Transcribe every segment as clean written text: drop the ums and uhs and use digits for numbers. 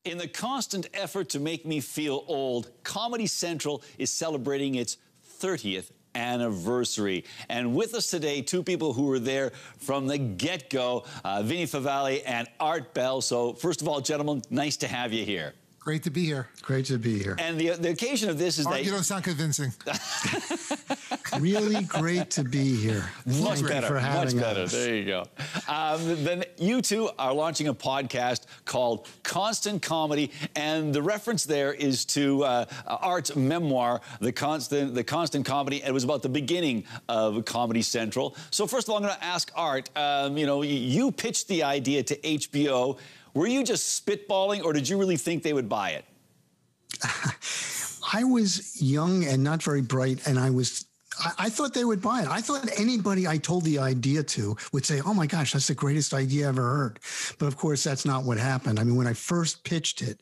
In the constant effort to make me feel old, Comedy Central is celebrating its 30th anniversary. And with us today, two people who were there from the get-go, Vinnie Favale and Art Bell. So first of all, gentlemen, nice to have you here. Great to be here. Great to be here. And the occasion of this is that... You don't sound convincing. Really great to be here. Much better. For having much better. Us. There you go. Then you two are launching a podcast called Constant Comedy, and the reference there is to Art's memoir, The Constant Comedy. It was about the beginning of Comedy Central. So first of all, I'm going to ask Art. You pitched the idea to HBO. Were you just spitballing, or did you really think they would buy it? I was young and not very bright, and I thought they would buy it. I thought anybody I told the idea to would say, oh my gosh, that's the greatest idea I ever heard. But of course, that's not what happened. I mean, when I first pitched it,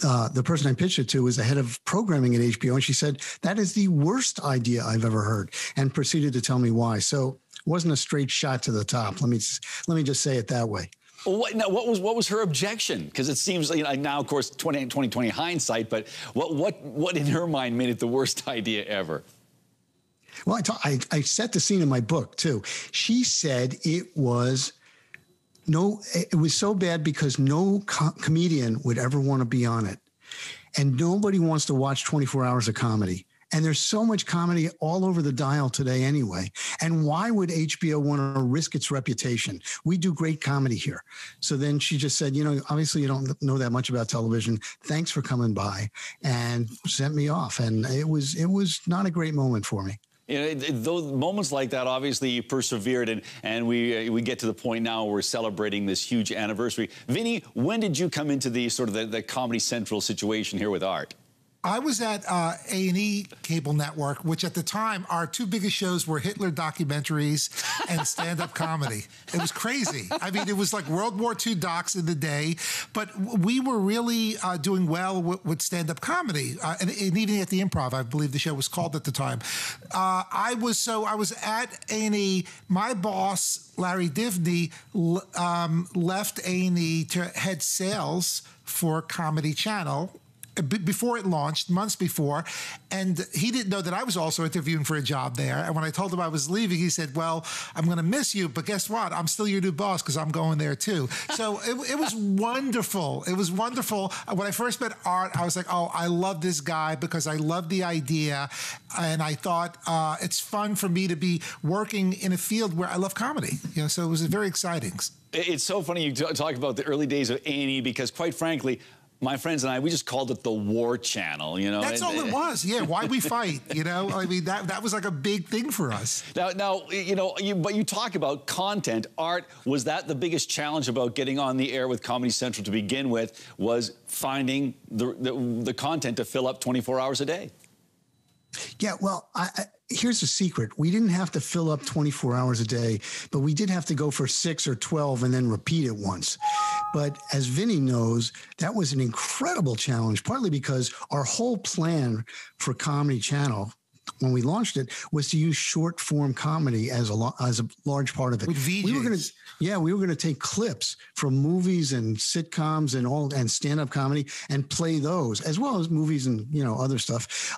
the person I pitched it to was the head of programming at HBO, and she said, that is the worst idea I've ever heard, and proceeded to tell me why. So it wasn't a straight shot to the top. Let me just say it that way. Well, what was her objection? Because it seems now, of course, 2020 hindsight, but what in her mind made it the worst idea ever? Well, I set the scene in my book too. She said it was so bad because no comedian would ever want to be on it, and nobody wants to watch 24 hours of comedy. And there's so much comedy all over the dial today anyway. And why would HBO want to risk its reputation? We do great comedy here. So then she just said, obviously you don't know that much about television. Thanks for coming by, and sent me off. And it was not a great moment for me. Those moments like that, obviously, you persevered, and we get to the point now where we're celebrating this huge anniversary. Vinnie, when did you come into the sort of the Comedy Central situation here with Art? I was at A&E Cable Network, which at the time, our two biggest shows were Hitler documentaries and stand-up comedy. It was crazy. I mean, it was like World War II docs in the day, but we were really doing well with stand-up comedy. And even at the Improv, I believe the show was called at the time. I was at A&E. My boss, Larry Divney, left A&E to head sales for Comedy Channel before it launched, months before, and he didn't know that I was also interviewing for a job there. And when I told him I was leaving, he said, well, I'm going to miss you, but guess what? I'm still your new boss because I'm going there too. So it was wonderful. It was wonderful. When I first met Art, I was like, oh, I love this guy because I love the idea. And I thought it's fun for me to be working in a field where I love comedy. So it was very exciting. It's so funny you talk about the early days of A&E because, quite frankly, my friends and I, we just called it the War Channel, That's all it was. Yeah, why we fight, I mean, that was like a big thing for us. Now, but you talk about content. Art, was that the biggest challenge about getting on the air with Comedy Central to begin with, was finding the content to fill up 24 hours a day? Yeah, well, here's the secret. We didn't have to fill up 24 hours a day, but we did have to go for 6 or 12 and then repeat it once. But as Vinnie knows, that was an incredible challenge, partly because our whole plan for Comedy Channel, when we launched it, was to use short form comedy as a large part of it. With VJs. We were going to take clips from movies and sitcoms and stand-up comedy and play those, as well as movies and other stuff.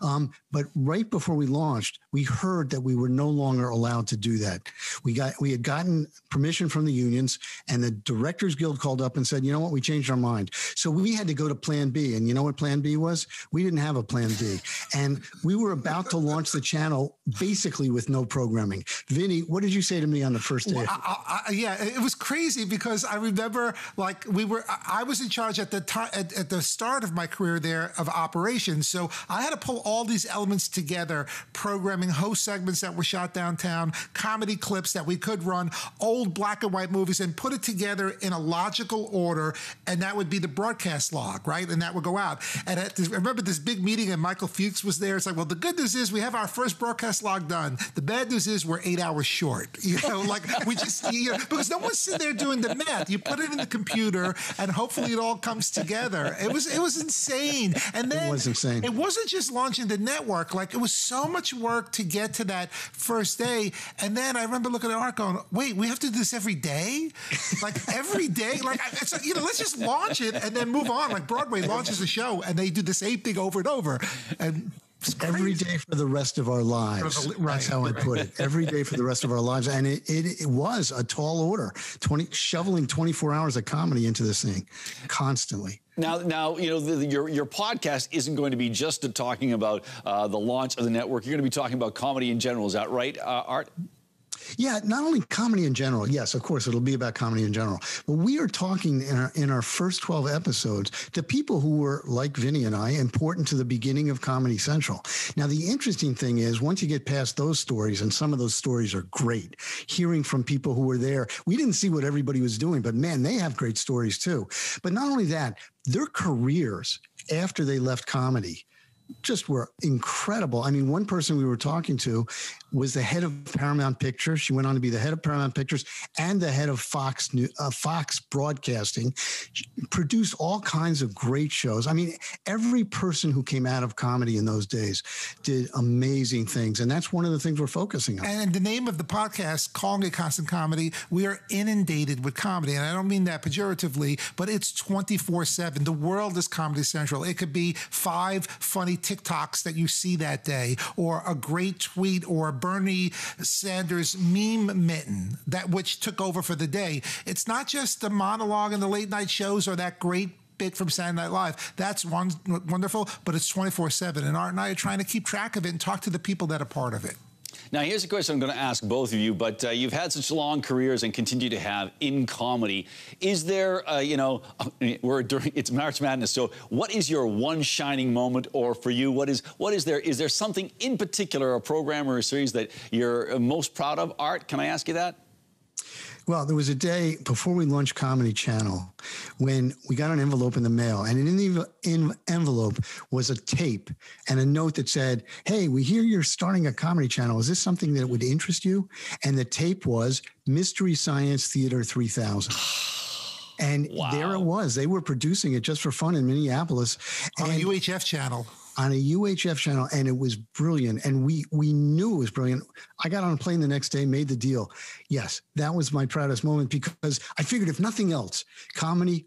But right before we launched, we heard that we were no longer allowed to do that. We had gotten permission from the unions, and the Directors Guild called up and said, you know what, we changed our mind. So we had to go to Plan B, and you know what Plan B was? We didn't have a Plan B, and we were about to launch the channel basically with no programming. Vinnie, what did you say to me on the first day? Yeah, it was crazy because I remember I was in charge at the time, at the start of my career there of operations. So I had to pull all these elements together, programming, host segments that were shot downtown, comedy clips that we could run, old black and white movies, and put it together in a logical order. And that would be the broadcast log, right? And that would go out. And I remember this big meeting, and Michael Fuchs was there. It's like, well, the good news is we have have our first broadcast log done. The bad news is we're 8 hours short. You know, like we just, because no one's sitting there doing the math. You put it in the computer and hopefully it all comes together. It was insane. And then it was insane. It wasn't just launching the network. Like, it was so much work to get to that first day. And then I remember looking at Art going, wait, we have to do this every day? Like, every day? Like, let's just launch it and then move on. Like, Broadway launches a show and they do the same thing over and over. And every day for the rest of our lives. That's how I put it. Every day for the rest of our lives. And it was a tall order, shoveling 24 hours of comedy into this thing constantly. Now, your podcast isn't going to be just talking about the launch of the network. You're going to be talking about comedy in general. Is that right, Art? Yeah, not only comedy in general. Yes, of course, it'll be about comedy in general. But we are talking in our first 12 episodes to people who were, like Vinny and I, important to the beginning of Comedy Central. Now, the interesting thing is, once you get past those stories, and some of those stories are great, hearing from people who were there, we didn't see what everybody was doing, but man, they have great stories too. But not only that, their careers after they left comedy just were incredible. I mean, one person we were talking to was the head of Paramount Pictures. She went on to be the head of Paramount Pictures and the head of Fox Broadcasting. She produced all kinds of great shows. I mean, every person who came out of comedy in those days did amazing things. And that's one of the things we're focusing on. And the name of the podcast, calling it Constant Comedy, we are inundated with comedy. And I don't mean that pejoratively, but it's 24/7. The world is Comedy Central. It could be 5 funny TikToks that you see that day, or a great tweet, or a Bernie Sanders meme mitten which took over for the day. It's not just the monologue and the late night shows or that great bit from Saturday Night Live. That's wonderful, but it's 24/7. And Art and I are trying to keep track of it and talk to the people that are part of it. Now, here's a question I'm going to ask both of you, but you've had such long careers and continue to have in comedy. Is there, it's March Madness, so what is your one shining moment, or for you, is there something in particular, a program or a series that you're most proud of? Art, can I ask you that? Well, there was a day before we launched Comedy Channel when we got an envelope in the mail, and in the envelope was a tape and a note that said, "Hey, we hear you're starting a Comedy Channel. Is this something that would interest you?" And the tape was Mystery Science Theater 3000. And wow. There it was. They were producing it just for fun in Minneapolis. On a UHF channel. On a UHF channel, and it was brilliant. And we knew it was brilliant. I got on a plane the next day, made the deal. Yes, that was my proudest moment, because I figured if nothing else, Comedy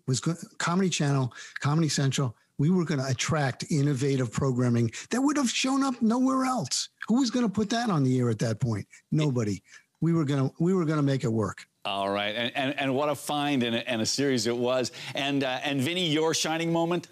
Channel, Comedy Central, we were going to attract innovative programming that would have shown up nowhere else. Who was going to put that on the air at that point? Nobody. We were going to make it work. All right, and what a find and a series it was. And Vinny, your shining moment?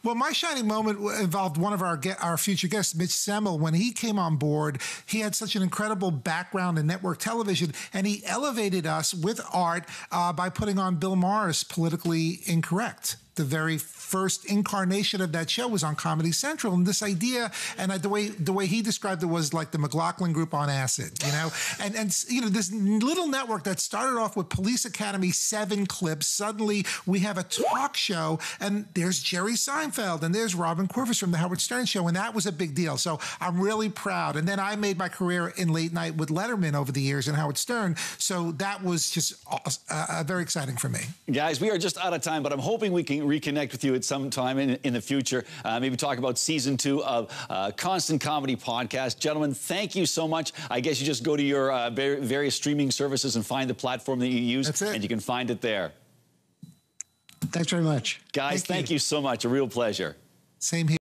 Well, my shining moment involved one of our future guests, Mitch Semmel. When he came on board, he had such an incredible background in network television, and he elevated us with Art by putting on Bill Maher's Politically Incorrect. The very first incarnation of that show was on Comedy Central, and this idea, and the way he described it, was like the McLaughlin Group on acid, and this little network that started off with Police Academy 7 clips. Suddenly we have a talk show, and there's Jerry Seinfeld, and there's Robin Quivers from the Howard Stern Show, and that was a big deal. So I'm really proud. And then I made my career in late night with Letterman over the years and Howard Stern, so that was just very exciting for me. Guys, we are just out of time, but I'm hoping we can reconnect with you at some time in the future. Maybe talk about season 2 of Constant Comedy Podcast. Gentlemen, thank you so much. I guess you just go to your various streaming services and find the platform that you use. That's it. And you can find it there. Thanks very much. Guys, thank you so much. A real pleasure. Same here.